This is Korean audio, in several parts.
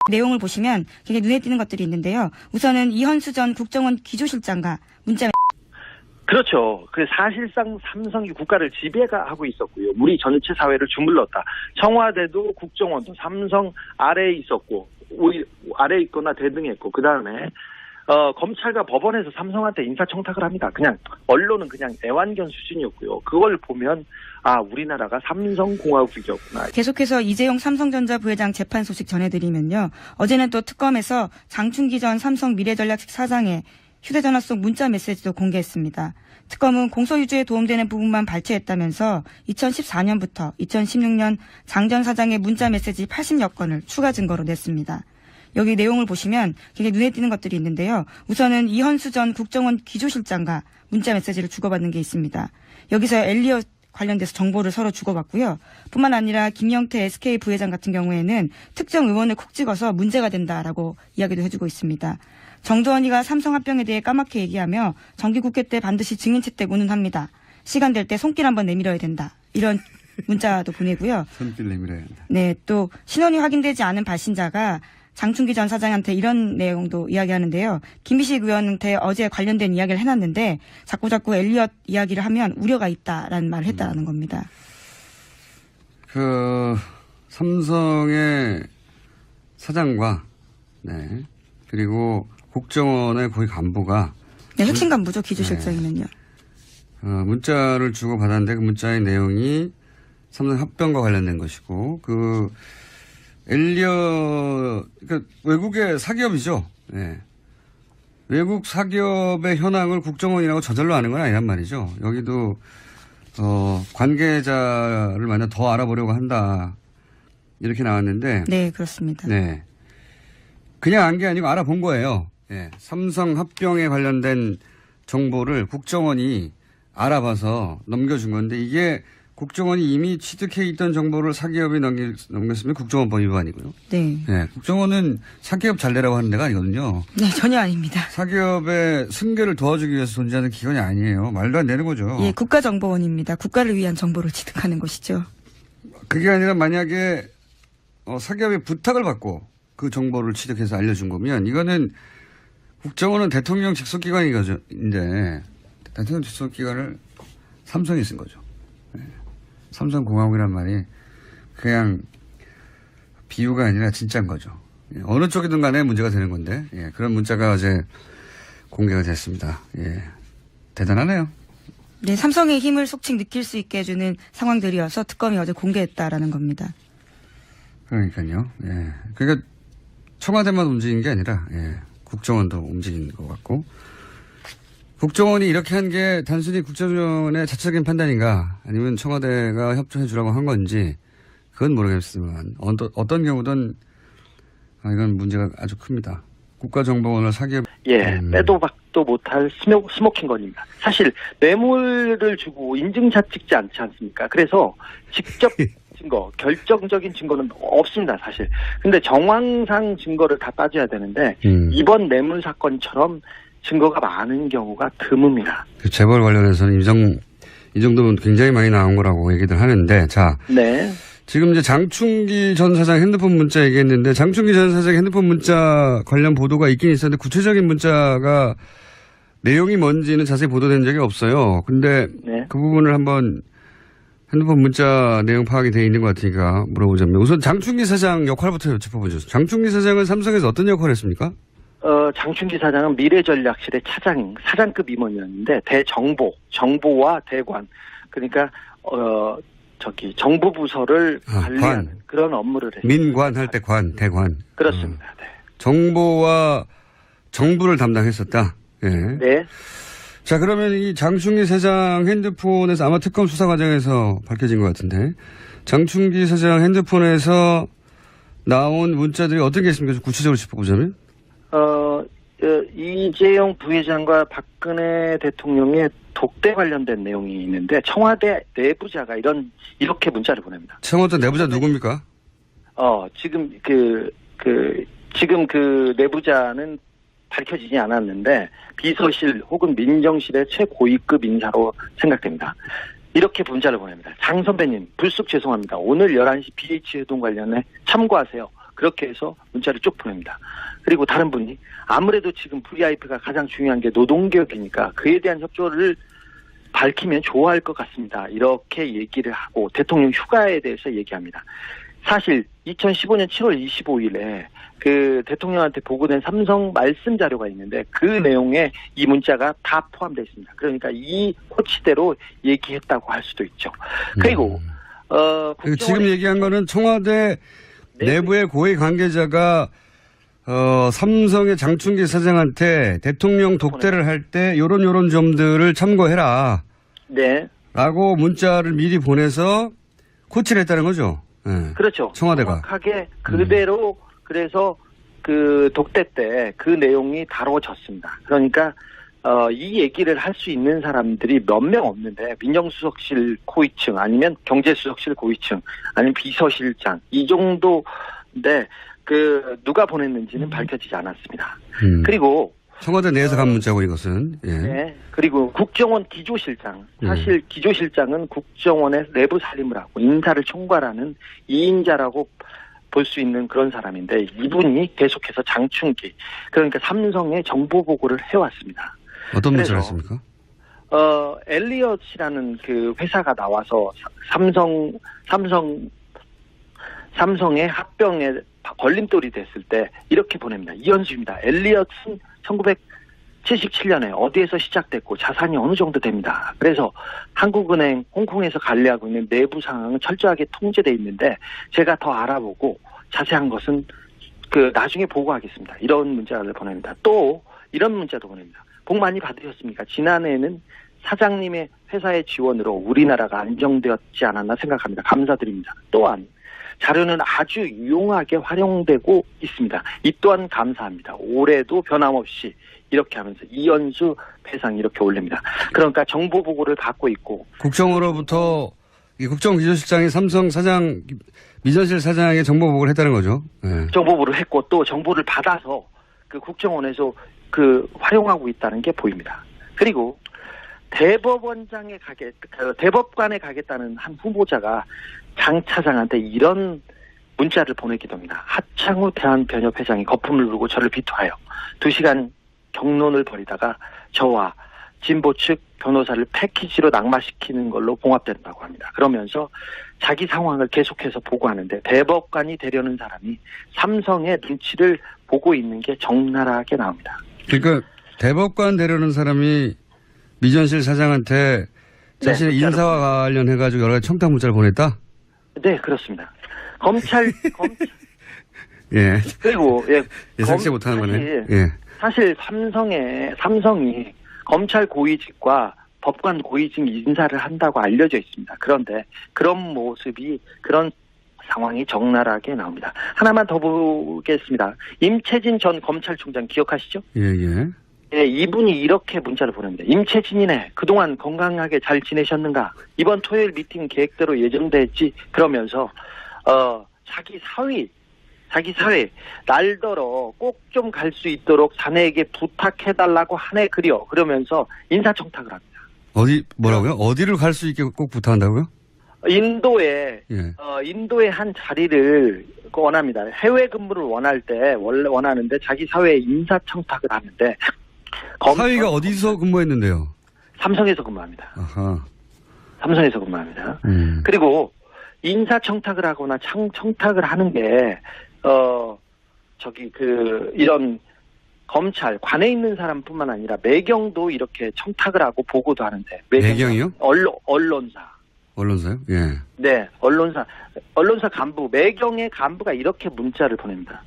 내용을 보시면 굉장히 눈에 띄는 것들이 있는데요. 우선은 이현수 전 국정원 기조실장과 문자. 그렇죠. 그 사실상 삼성이 국가를 지배하고 있었고요. 우리 전체 사회를 주물렀다. 청와대도 국정원도 삼성 아래에 있었고, 아래에 있거나 대등했고, 그 다음에 검찰과 법원에서 삼성한테 인사청탁을 합니다. 그냥 언론은 그냥 애완견 수준이었고요. 그걸 보면 우리나라가 삼성공화국이었구나. 계속해서 이재용 삼성전자 부회장 재판 소식 전해드리면요. 어제는 또 특검에서 장충기 전 삼성 미래전략실 사장의 휴대전화 속 문자 메시지도 공개했습니다. 특검은 공소유지에 도움되는 부분만 발췌했다면서 2014년부터 2016년 장 전 사장의 문자 메시지 80여 건을 추가 증거로 냈습니다. 여기 내용을 보시면 굉장히 눈에 띄는 것들이 있는데요. 우선은 이현수 전 국정원 기조실장과 문자 메시지를 주고받는 게 있습니다. 여기서 엘리엇 관련돼서 정보를 서로 주고받고요. 뿐만 아니라 김영태 SK 부회장 같은 경우에는 특정 의원을 콕 찍어서 문제가 된다라고 이야기도 해주고 있습니다. 정두원이가 삼성 합병에 대해 까맣게 얘기하며 정기국회 때 반드시 증인 채택 운운합니다. 시간 될 때 손길 한번 내밀어야 된다. 이런 문자도 보내고요. 손길 내밀어야 한다. 네, 또 신원이 확인되지 않은 발신자가 장충기 전 사장한테 이런 내용도 이야기하는데요. 김비식 의원한테 어제 관련된 이야기를 해놨는데 자꾸 엘리엇 이야기를 하면 우려가 있다라는 말을 했다라는 겁니다. 삼성의 사장과 그리고 국정원의 고위 간부가 핵심 간부죠. 기조실장이면요. 문자를 주고 받았는데 그 문자의 내용이 삼성 합병과 관련된 것이고 그러니까 외국의 사기업이죠. 외국 사기업의 현황을 국정원이라고 저절로 아는 건 아니란 말이죠. 여기도 관계자를 만나 더 알아보려고 한다. 이렇게 나왔는데. 네, 그렇습니다. 네. 그냥 안 게 아니고 알아본 거예요. 삼성 합병에 관련된 정보를 국정원이 알아봐서 넘겨준 건데 이게 국정원이 이미 취득해 있던 정보를 사기업이 넘겼으면 국정원법 위반이고요. 네. 국정원은 사기업 잘 내라고 하는 데가 아니거든요. 네, 전혀 아닙니다. 사기업의 승계를 도와주기 위해서 존재하는 기관이 아니에요. 말도 안 되는 거죠. 예, 국가정보원입니다. 국가를 위한 정보를 취득하는 것이죠. 그게 아니라 만약에 사기업의 부탁을 받고 그 정보를 취득해서 알려준 거면 이거는 국정원은 대통령 직속기관인데 대통령 직속기관을 삼성이 쓴 거죠. 삼성공화국이란 말이 그냥 비유가 아니라 진짜인 거죠. 어느 쪽이든 간에 문제가 되는 건데 그런 문자가 어제 공개가 됐습니다. 대단하네요. 네, 삼성의 힘을 속칭 느낄 수 있게 해주는 상황들이어서 특검이 어제 공개했다라는 겁니다. 그러니까요. 그러니까 청와대만 움직인 게 아니라 국정원도 움직인 것 같고 국정원이 이렇게 한 게 단순히 국정원의 자체적인 판단인가 아니면 청와대가 협조해 주라고 한 건지 그건 모르겠지만 어떤 경우든 이건 문제가 아주 큽니다. 국가정보원을 사기업. 빼도 박도 못할 스모킹건입니다. 사실 뇌물을 주고 인증샷 찍지 않지 않습니까? 그래서 직접 증거, 결정적인 증거는 없습니다, 사실. 근데 정황상 증거를 다 따져야 되는데 이번 뇌물 사건처럼 증거가 많은 경우가 드뭅니다. 그 재벌 관련해서는 이 정도면 굉장히 많이 나온 거라고 얘기들 하는데, 네. 지금 이제 장충기 전 사장 핸드폰 문자 얘기했는데, 장충기 전 사장 핸드폰 문자 관련 보도가 있긴 있었는데, 구체적인 문자가 내용이 뭔지는 자세히 보도된 적이 없어요. 근데 그 부분을 한번 핸드폰 문자 내용 파악이 되어 있는 것 같으니까 물어보자면, 우선 장충기 사장 역할부터 짚어보죠. 장충기 사장은 삼성에서 어떤 역할을 했습니까? 장충기 사장은 미래전략실의 사장급 임원이었는데 정보와 대관, 그러니까 정부 부서를 관리하는 그런 업무를 했습니다. 민관 할 때 대관. 그렇습니다. 네. 정보와 정부를 담당했었다. 네. 자, 그러면 이 장충기 사장 핸드폰에서 아마 특검 수사 과정에서 밝혀진 것 같은데, 장충기 사장 핸드폰에서 나온 문자들이 어떤 게 있습니까? 좀 구체적으로 짚어보자면? 이재용 부회장과 박근혜 대통령의 독대 관련된 내용이 있는데 청와대 내부자가 이렇게 문자를 보냅니다. 청와대 내부자 누굽니까? 지금 지금 그 내부자는 밝혀지지 않았는데 비서실 혹은 민정실의 최고위급 인사로 생각됩니다. 이렇게 문자를 보냅니다. 장 선배님, 불쑥 죄송합니다. 오늘 11시 BH 회동 관련해 참고하세요. 그렇게 해서 문자를 쭉 보냅니다. 그리고 다른 분이 아무래도 지금 VIP가 가장 중요한 게 노동개혁이니까 그에 대한 협조를 밝히면 좋아할 것 같습니다. 이렇게 얘기를 하고 대통령 휴가에 대해서 얘기합니다. 사실 2015년 7월 25일에 그 대통령한테 보고된 삼성 말씀 자료가 있는데 그 내용에 이 문자가 다 포함되어 있습니다. 그러니까 이 코치대로 얘기했다고 할 수도 있죠. 그리고 지금 얘기한 거는 청와대 내부의 고위 관계자가 삼성의 장충기 사장한테 대통령 독대를 할 때 요런 점들을 참고해라. 네. 라고 문자를 미리 보내서 코치를 했다는 거죠. 네. 그렇죠. 청와대가. 정확하게 그대로 그래서 그 독대 때 그 내용이 다뤄졌습니다. 그러니까 이 얘기를 할 수 있는 사람들이 몇 명 없는데 민정수석실 고위층 아니면 경제수석실 고위층 아니면 비서실장 이 정도인데 그 누가 보냈는지는 밝혀지지 않았습니다. 그리고 청와대 내에서 간 문자고 이것은. 예. 네. 그리고 국정원 기조실장. 사실 기조실장은 국정원의 내부 살림을 하고 인사를 총괄하는 2인자라고 볼 수 있는 그런 사람인데 이분이 계속해서 장충기 그러니까 삼성의 정보 보고를 해왔습니다. 어떤 문자를 했습니까? 엘리엇이라는 그 회사가 나와서 삼성의 합병에 걸림돌이 됐을 때 이렇게 보냅니다. 이현수입니다. 엘리엇은 1977년에 어디에서 시작됐고 자산이 어느 정도 됩니다. 그래서 한국은행 홍콩에서 관리하고 있는 내부 상황은 철저하게 통제되어 있는데 제가 더 알아보고 자세한 것은 그 나중에 보고하겠습니다. 이런 문자를 보냅니다. 또 이런 문자도 보냅니다. 복 많이 받으셨습니까? 지난해에는 사장님의 회사의 지원으로 우리나라가 안정되었지 않았나 생각합니다. 감사드립니다. 또한 자료는 아주 유용하게 활용되고 있습니다. 이 또한 감사합니다. 올해도 변함없이 이렇게 하면서 이현수 배상 이렇게 올립니다. 그러니까 정보 보고를 받고 있고 국정으로부터 이 국정기조실장이 삼성 사장 미전실 사장에게 정보 보고를 했다는 거죠. 네. 정보 보고를 했고 또 정보를 받아서 그 국정원에서 그 활용하고 있다는 게 보입니다. 그리고 대법관에 가겠다는 한 후보자가 장 차장한테 이런 문자를 보내기도 합니다. 하창우 대한변협회장이 거품을 누르고 저를 비토하여 2시간 경론을 벌이다가 저와 진보 측 변호사를 패키지로 낙마시키는 걸로 봉합된다고 합니다. 그러면서 자기 상황을 계속해서 보고하는데 대법관이 되려는 사람이 삼성의 눈치를 보고 있는 게 적나라하게 나옵니다. 그러니까 대법관 되려는 사람이 미전실 사장한테 자신의 인사와 관련해가지고 여러 가지 청탁 문자를 보냈다? 네, 그렇습니다. 검찰 예. 그리고 예상치 못하는 거네. 예. 사실 삼성이 검찰 고위직과 법관 고위직 인사를 한다고 알려져 있습니다. 그런데 그런 모습이 그런 상황이 적나라하게 나옵니다. 하나만 더 보겠습니다. 임채진 전 검찰총장 기억하시죠? 예. 예, 이분이 이렇게 문자를 보냅니다. 임채진이네. 그동안 건강하게 잘 지내셨는가? 이번 토요일 미팅 계획대로 예정됐지? 그러면서 자기 사회 날더러 꼭 좀 갈 수 있도록 자네에게 부탁해달라고 하네 그려. 그러면서 인사청탁을 합니다. 뭐라고요? 어디를 갈 수 있게 꼭 부탁한다고요? 인도에 예. 인도의 한 자리를 원합니다. 해외 근무를 원할 때 원래 원하는데 자기 사회에 인사청탁을 하는데 사위가 어디서 근무했는데요? 삼성에서 근무합니다. 아하. 삼성에서 근무합니다. 그리고 인사청탁을 하거나 청탁을 하는 게 이런 검찰 관에 있는 사람뿐만 아니라 매경도 이렇게 청탁을 하고 보고도 하는데 매경이요? 언론사요? 예. 네, 언론사 간부 매경의 간부가 이렇게 문자를 보냅니다.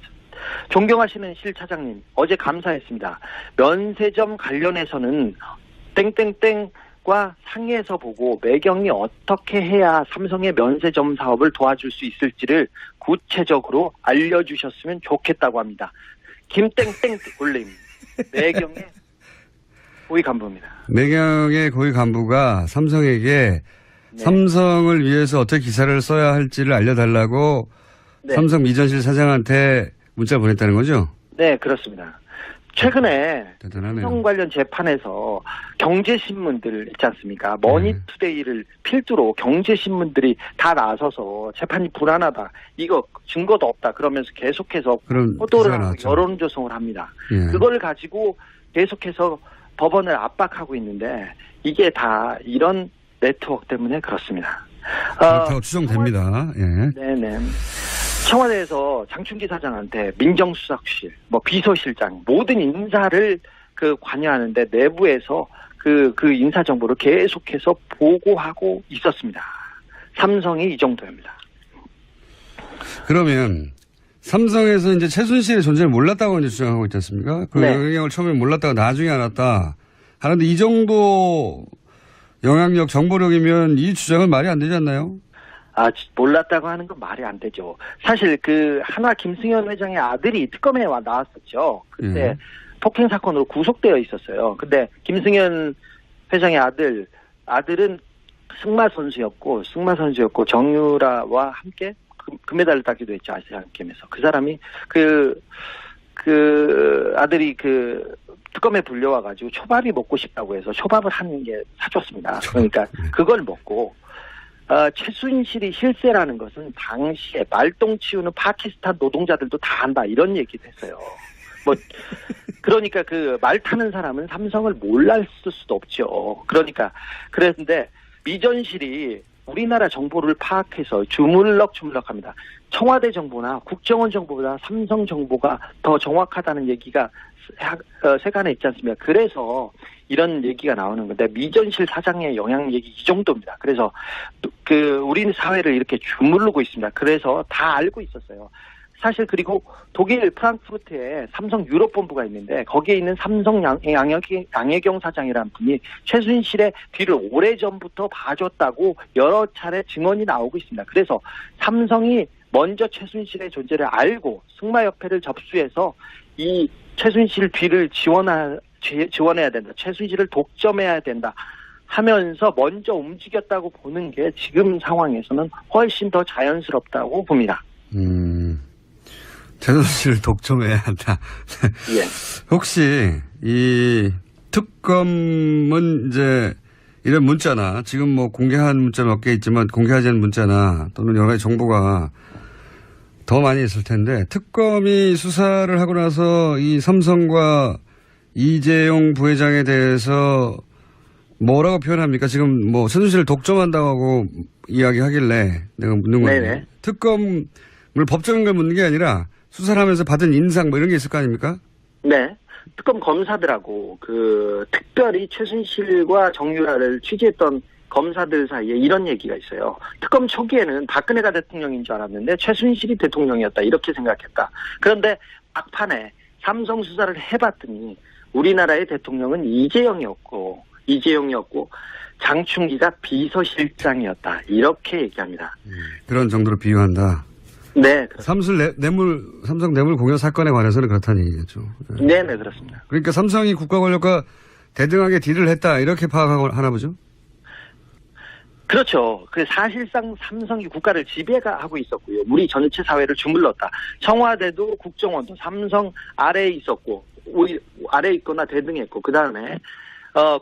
존경하시는 실 차장님, 어제 감사했습니다. 면세점 관련해서는 땡땡땡과 상의해서 보고 매경이 어떻게 해야 삼성의 면세점 사업을 도와줄 수 있을지를 구체적으로 알려주셨으면 좋겠다고 합니다. 김땡땡 올림 매경의 고위 간부입니다. 매경의 고위 간부가 삼성에게 네. 삼성을 위해서 어떻게 기사를 써야 할지를 알려달라고 네. 삼성 미전실 사장한테 문자를 보냈다는 거죠? 네, 그렇습니다. 최근에 대단하네요. 삼성 관련 재판에서 경제신문들 있지 않습니까? 머니투데이를 필두로 경제신문들이 다 나서서 재판이 불안하다. 이거 증거도 없다. 그러면서 계속해서 그런 호도를 기사가 하고 나왔죠. 여론 조성을 합니다. 예. 그걸 가지고 계속해서 법원을 압박하고 있는데 이게 다 이런 네트워크 때문에 그렇습니다. 그렇다고 추정됩니다. 예. 네네. 청와대에서 장충기 사장한테 민정수석실, 비서실장 모든 인사를 관여하는데 내부에서 그 인사 정보를 계속해서 보고하고 있었습니다. 삼성이 이 정도입니다. 그러면 삼성에서 이제 최순실의 존재를 몰랐다고 이제 주장하고 있지 않습니까? 그 네. 영향력을 처음에 몰랐다가 나중에 알았다. 하는데 이 정도 영향력, 정보력이면 이 주장은 말이 안 되지 않나요? 몰랐다고 하는 건 말이 안 되죠. 사실 한화 김승현 회장의 아들이 특검에 나왔었죠. 그때 폭행 사건으로 구속되어 있었어요. 근데 김승현 회장의 아들은 승마 선수였고 정유라와 함께 금메달을 따기도 했죠. 아시안 게임에서. 그 사람이 아들이 특검에 불려와가지고 초밥이 먹고 싶다고 해서 초밥을 한 개 사줬습니다. 그러니까 그걸 먹고 최순실이 실세라는 것은 당시에 말똥 치우는 파키스탄 노동자들도 다 한다 이런 얘기도 했어요. 그러니까 말 타는 사람은 삼성을 몰랐을 수도 없죠. 그랬는데 미전실이 우리나라 정보를 파악해서 주물럭주물럭합니다. 청와대 정보나 국정원 정보보다 삼성 정보가 더 정확하다는 얘기가 세간에 있지 않습니까? 그래서 이런 얘기가 나오는 건데 미전실 사장의 영향 얘기 이 정도입니다. 그래서 우리 사회를 이렇게 주무르고 있습니다. 그래서 다 알고 있었어요. 사실 그리고 독일 프랑크푸르트에 삼성 유럽 본부가 있는데 거기에 있는 삼성 양혜경 사장이라는 분이 최순실의 뒤를 오래전부터 봐줬다고 여러 차례 증언이 나오고 있습니다. 그래서 삼성이 먼저 최순실의 존재를 알고 승마협회를 접수해서 이 최순실 뒤를 지원해야 된다. 최순실을 독점해야 된다. 하면서 먼저 움직였다고 보는 게 지금 상황에서는 훨씬 더 자연스럽다고 봅니다. 최순실을 독점해야 한다. 예. 혹시 이 특검은 이제 이런 문자나 지금 공개한 문자 몇 개 있지만 공개하지 않은 문자나 또는 여러 가지 정보가 더 많이 있을 텐데 특검이 수사를 하고 나서 이 삼성과 이재용 부회장에 대해서 뭐라고 표현합니까? 지금 최순실을 독점한다고 이야기하길래 내가 묻는 건데 특검을 법적인 걸 묻는 게 아니라 수사를 하면서 받은 인상 이런 게 있을 거 아닙니까? 네. 특검 검사들하고 특별히 최순실과 정유라를 취재했던 검사들 사이에 이런 얘기가 있어요. 특검 초기에는 박근혜가 대통령인 줄 알았는데 최순실이 대통령이었다 이렇게 생각했다. 그런데 막판에 삼성 수사를 해봤더니 우리나라의 대통령은 이재용이었고 장충기가 비서실장이었다 이렇게 얘기합니다. 그런 정도로 비유한다. 네. 삼성 뇌물 공여 사건에 관해서는 그렇다는 얘기겠죠. 네, 그렇습니다. 그러니까 삼성이 국가 권력과 대등하게 딜을 했다 이렇게 파악하나 보죠? 그렇죠. 사실상 삼성이 국가를 지배하고 있었고요. 우리 전체 사회를 주물렀다. 청와대도 국정원도 삼성 아래에 있었고, 아래에 있거나 대등했고, 그 다음에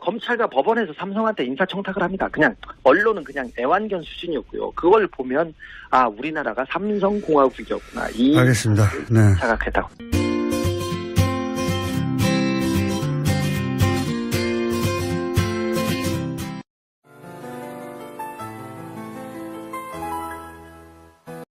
검찰과 법원에서 삼성한테 인사청탁을 합니다. 그냥 언론은 그냥 애완견 수준이었고요. 그걸 보면 우리나라가 삼성공화국이었구나. 알겠습니다. 네. 자각했다고.